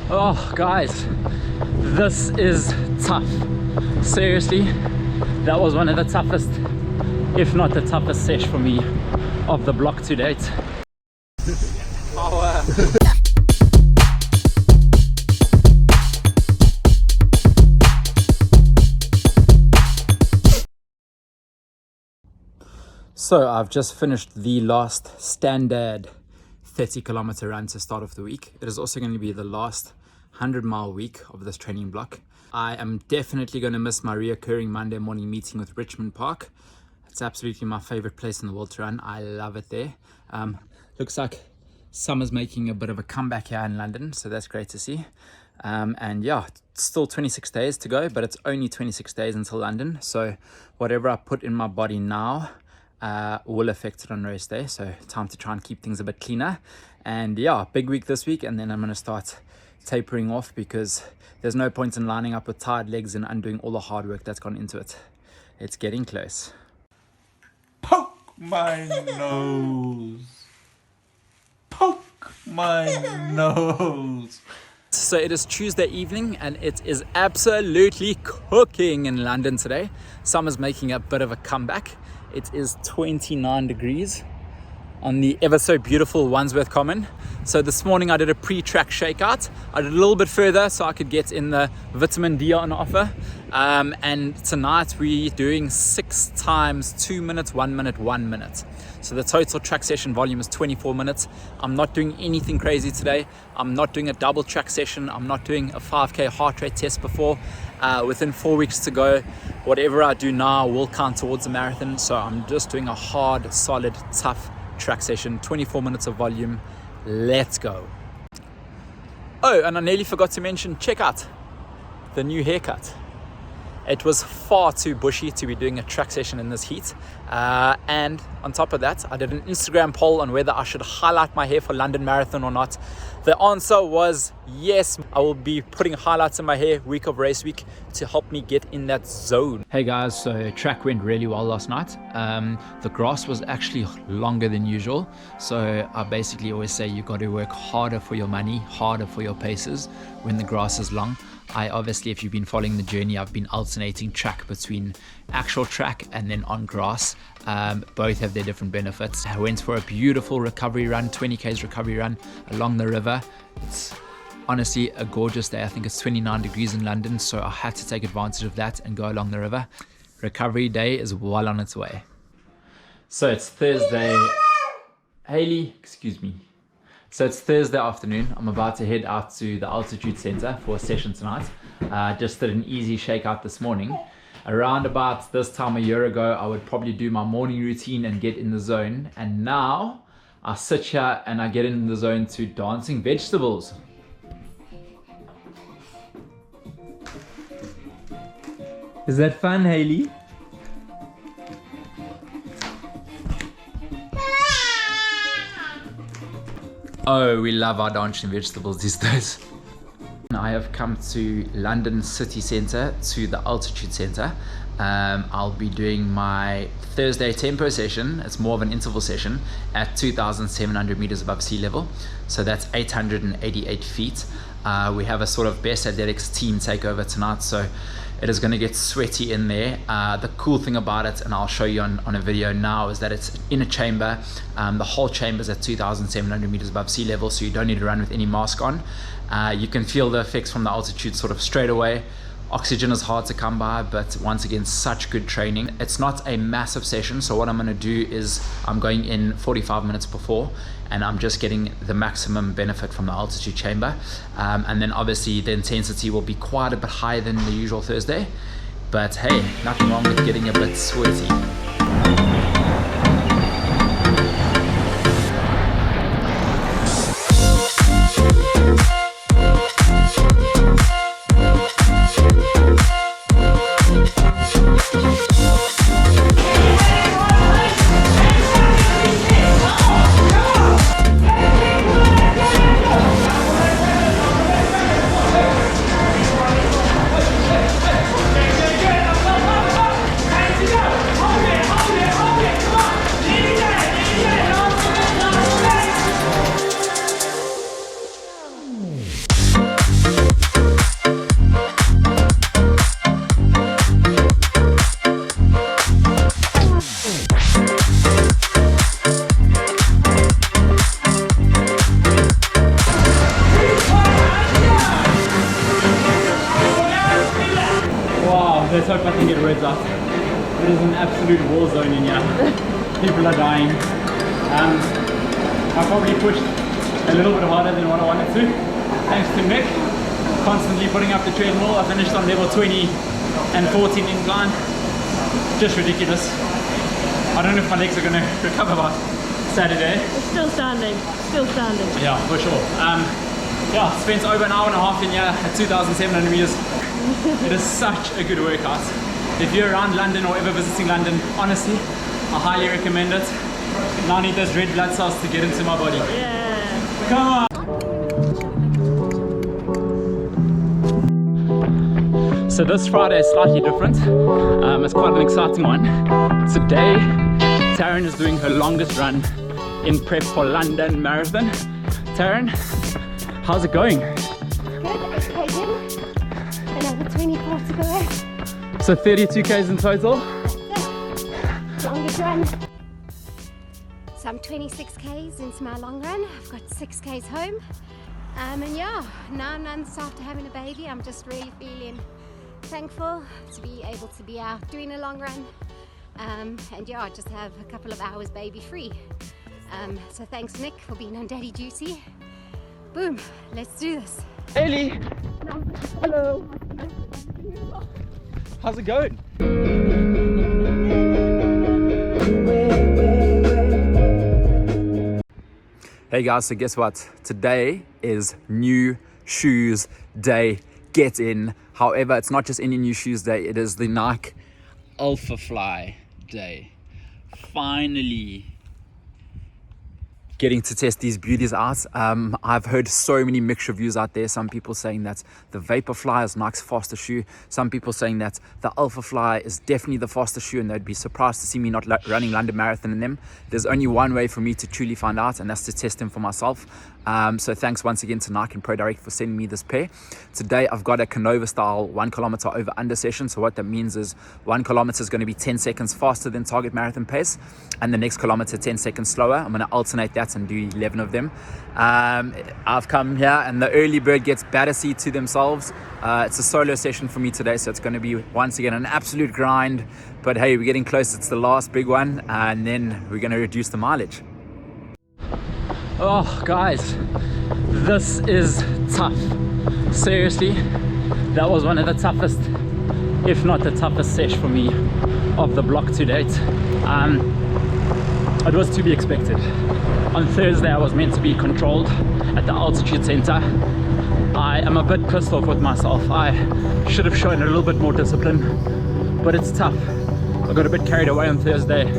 Oh guys, this is tough. Seriously, that was one of the toughest, if not the toughest sesh for me of the block to date. Power. So I've just finished the last standard 30-kilometer run to start off the week. It is also going to be the last 100-mile week of this training block. I am definitely going to miss my reoccurring Monday morning meeting with Richmond Park. It's absolutely my favorite place in the world to run. I love it there. Looks like summer's making a bit of a comeback here in London, so that's great to see. And yeah, still 26 days to go, but it's only 26 days until London. So whatever I put in my body now will affect it on race day, so time to try and keep things a bit cleaner. And yeah, big week this week, and then I'm going to start tapering off because there's no point in lining up with tired legs and undoing all the hard work that's gone into it. It's getting close. Poke my nose. Poke my nose. So it is Tuesday evening and it is absolutely cooking in London today. Summer's making a bit of a comeback. It is 29 degrees on the ever so beautiful Wandsworth Common. So this morning I did a pre-track shakeout. I did a little bit further so I could get in the vitamin D on offer. And tonight we're doing 6 times 2 minutes, 1 minute, 1 minute. So the total track session volume is 24 minutes. I'm not doing anything crazy today. I'm not doing a double track session. I'm not doing a 5K heart rate test before. Within 4 weeks to go, whatever I do now will count towards the marathon. So I'm just doing a hard, solid, tough track session, 24 minutes of volume. Let's go. Oh, and I nearly forgot to mention, check out the new haircut. It was far too bushy to be doing a track session in this heat. And on top of that, I did an Instagram poll on whether I should highlight my hair for London Marathon or not. The answer was yes. I will be putting highlights in my hair week of race week to help me get in that zone. Hey guys, so track went really well last night. The grass was actually longer than usual. So I basically always say you got to work harder for your money, harder for your paces when the grass is long. I obviously, if you've been following the journey, I've been alternating track between actual track and then on grass. Both have their different benefits. I went for a beautiful recovery run, 20Ks recovery run along the river. It's honestly a gorgeous day. I think it's 29 degrees in London, so I had to take advantage of that and go along the river. Recovery day is well on its way. So it's Thursday. Hayley, excuse me. So it's Thursday afternoon. I'm about to head out to the Altitude Center for a session tonight. Just did an easy shakeout this morning. Around about this time a year ago, I would probably do my morning routine and get in the zone. And now I sit here and I get in the zone to dancing vegetables. Is that fun, Hayley? Oh, we love our dancing vegetables these days. I have come to London City Centre, to the Altitude Centre. I'll be doing my Thursday tempo session. It's more of an interval session at 2,700 meters above sea level. So that's 888 feet. We have a sort of best athletics team takeover tonight. So it is going to get sweaty in there. The cool thing about it, and I'll show you on a video now, is that it's in a chamber. The whole chamber is at 2,700 meters above sea level, so you don't need to run with any mask on. You can feel the effects from the altitude sort of straight away. Oxygen is hard to come by, but once again, such good training. It's not a massive session, so what I'm going to do is I'm going in 45 minutes before, and I'm just getting the maximum benefit from the altitude chamber. And then obviously the intensity will be quite a bit higher than the usual Thursday, but hey, nothing wrong with getting a bit sweaty. let's hope I can get words out. It is an absolute war zone in here. People are dying. I probably pushed a little bit harder than what I wanted to. Thanks to Nick, constantly putting up the treadmill. I finished on level 20 and 14 incline. Just ridiculous. I don't know if my legs are going to recover by Saturday. It's still standing, still standing. Yeah, for sure. Yeah, spent over an hour and a half in here at 2,700 meters. It is such a good workout. If you're around London or ever visiting London, honestly, I highly recommend it. Now I need those red blood cells to get into my body. Yeah. Come on! So this Friday is slightly different. It's quite an exciting one. Today, Taryn is doing her longest run in prep for London Marathon. Taryn, how's it going? Good, 8 km, another 24 to go. So 32 k's in total? Longest run. So I'm 26 k's into my long run. I've got 6 k's home. And yeah, 9 months after having a baby, I'm just really feeling thankful to be able to be out doing a long run. And yeah, just have a couple of hours baby free. So thanks Nick for being on daddy duty. Boom, let's do this. Ellie! Hello! How's it going? Hey guys, so guess what? Today is new shoes day. Get in. However, it's not just any new shoes day, it is the Nike Alpha Fly day. Finally getting to test these beauties out. I've heard so many mixed reviews out there. Some people saying that the Vaporfly is Nike's fastest shoe. Some people saying that the Alpha Fly is definitely the fastest shoe, and they'd be surprised to see me not running London Marathon in them. There's only one way for me to truly find out, and that's to test them for myself. So thanks once again to Nike and ProDirect for sending me this pair. Today I've got a Canova style 1 kilometer over under session. So what that means is 1 kilometer is going to be 10 seconds faster than target marathon pace, and the next kilometer 10 seconds slower. I'm going to alternate that and do 11 of them. I've come here and the early bird gets better seat to themselves. It's a solo session for me today, so it's going to be once again an absolute grind, but hey, we're getting close. It's the last big one, and then we're going to reduce the mileage. Oh guys, this is tough. Seriously, that was one of the toughest, if not the toughest sesh for me of the block to date. It was to be expected. On Thursday I was meant to be controlled at the altitude center. I am a bit pissed off with myself. I should have shown a little bit more discipline, but it's tough. I got a bit carried away on Thursday.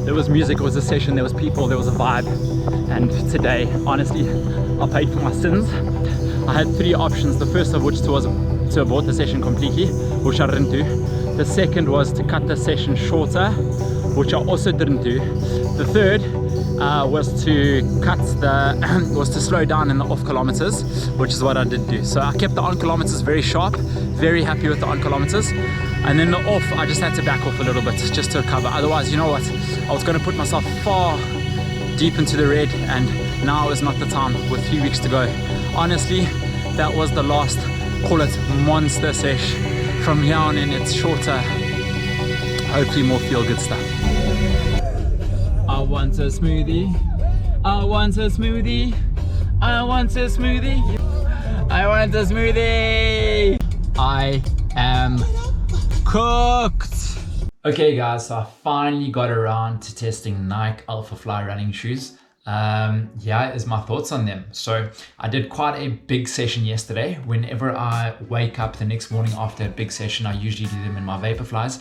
There was music, it was a session, there was people, there was a vibe. And today, honestly, I paid for my sins. I had 3 options, the first of which was to abort the session completely, which I didn't do. The second was to cut the session shorter, which I also didn't do. The third was to was to slow down in the off kilometers, which is what I did do. So I kept the on kilometers very sharp, very happy with the on kilometers. And then the off, I just had to back off a little bit just to recover. Otherwise, you know what? I was going to put myself far deep into the red, and now is not the time with 3 weeks to go. Honestly, that was the last, call it monster sesh. From here on in, it's shorter, hopefully more feel-good stuff. I want a smoothie, I want a smoothie, I want a smoothie, I want a smoothie. I am cooked. Okay guys, so I finally got around to testing Nike Alpha Fly running shoes. Here is my thoughts on them. So I did quite a big session yesterday. Whenever I wake up the next morning after a big session, I usually do them in my Vaporflies.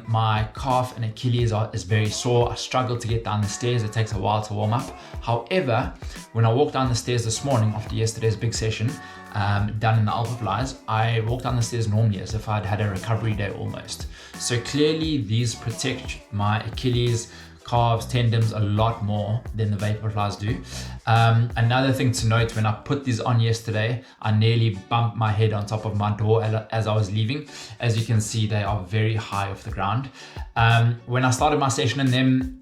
My calf and Achilles is very sore. I struggle to get down the stairs. It takes a while to warm up. However, when I walked down the stairs this morning after yesterday's big session, done in the Alpha Flies, I walked down the stairs normally as if I'd had a recovery day almost. So clearly these protect my Achilles, calves, tendons a lot more than the Vaporflies do. Another thing to note, when I put these on yesterday, I nearly bumped my head on top of my door as I was leaving. As you can see, they are very high off the ground. When I started my session in them,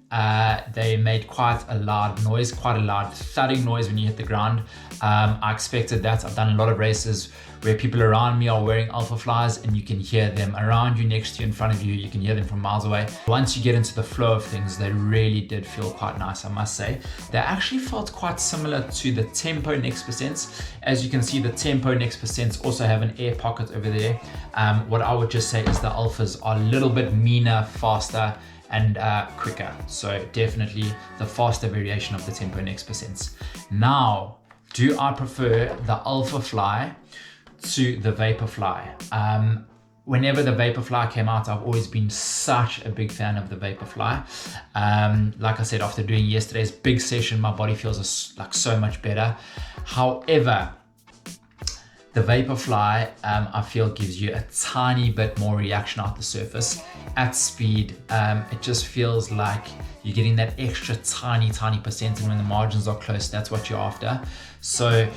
They made quite a loud noise, quite a loud thudding noise when you hit the ground. I expected that. I've done a lot of races where people around me are wearing Alpha Flies and you can hear them around you, next to you, in front of you. You can hear them from miles away. Once you get into the flow of things, they really did feel quite nice, I must say. They actually felt quite similar to the Tempo Next Percents. As you can see, the Tempo Next Percents also have an air pocket over there. What I would just say is the Alphas are a little bit meaner, faster, and quicker. So definitely the faster variation of the Tempo Next Percents. Now, do I prefer the Alpha Fly to the Vaporfly? Whenever the Vaporfly came out, I've always been such a big fan of the Vaporfly. Like I said, after doing yesterday's big session, my body feels like so much better. However, the Vaporfly, I feel, gives you a tiny bit more reaction out the surface at speed. It just feels like you're getting that extra tiny percent, and when the margins are close, that's what you're after. So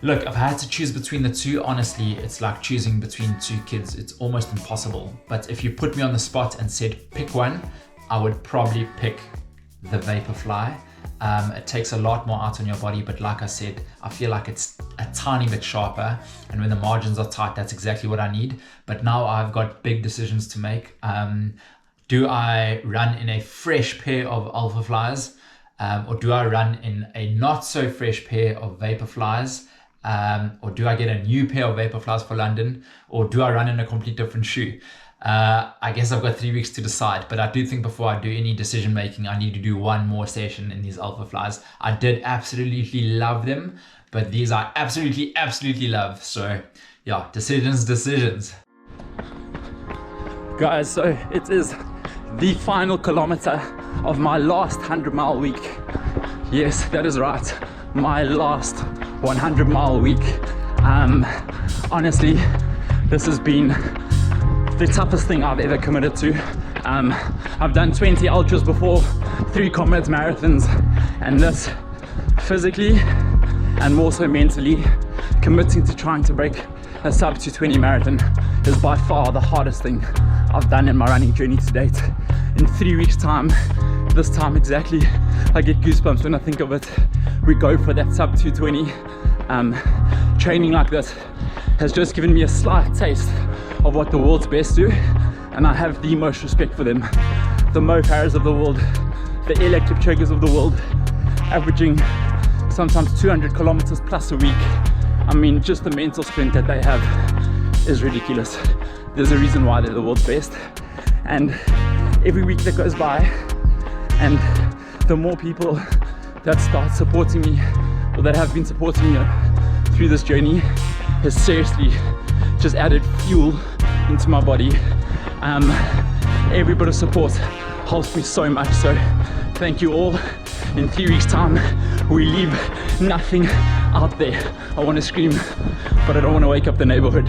look, I've had to choose between the two. Honestly, it's like choosing between two kids. It's almost impossible. But if you put me on the spot and said pick one, I would probably pick the Vaporfly. It takes a lot more out on your body, but like I said, I feel like it's a tiny bit sharper, and when the margins are tight, that's exactly what I need. But now I've got big decisions to make. Do I run in a fresh pair of Alpha Flies, or do I run in a not so fresh pair of Vaporflies? Or do I get a new pair of Vaporflies for London, or do I run in a complete different shoe? I guess I've got 3 weeks to decide, but I do think before I do any decision making, I need to do one more session in these Alpha Flies. I did absolutely love them, but these I absolutely love. So yeah, decisions. Guys, so it is the final kilometer of my last 100-mile week. Yes, that is right, my last 100-mile week. Honestly, this has been the toughest thing I've ever committed to. I've done 20 ultras before, 3 comrades marathons, and this, physically and more so mentally, committing to trying to break a sub 220 marathon is by far the hardest thing I've done in my running journey to date. In 3 weeks time, this time exactly, I get goosebumps when I think of it. We go for that sub 220. Training like this has just given me a slight taste of what the world's best do, and I have the most respect for them. The Mo Farahs of the world, the Eliud Kipchoges of the world, averaging sometimes 200 kilometers plus a week. I mean, just the mental sprint that they have is ridiculous. There's a reason why they're the world's best, and every week that goes by, and the more people that start supporting me, or that have been supporting me through this journey, has seriously just added fuel into my body. Every bit of support helps me so much, so thank you all. In 3 weeks time, we leave nothing out there. I want to scream, but I don't want to wake up the neighborhood.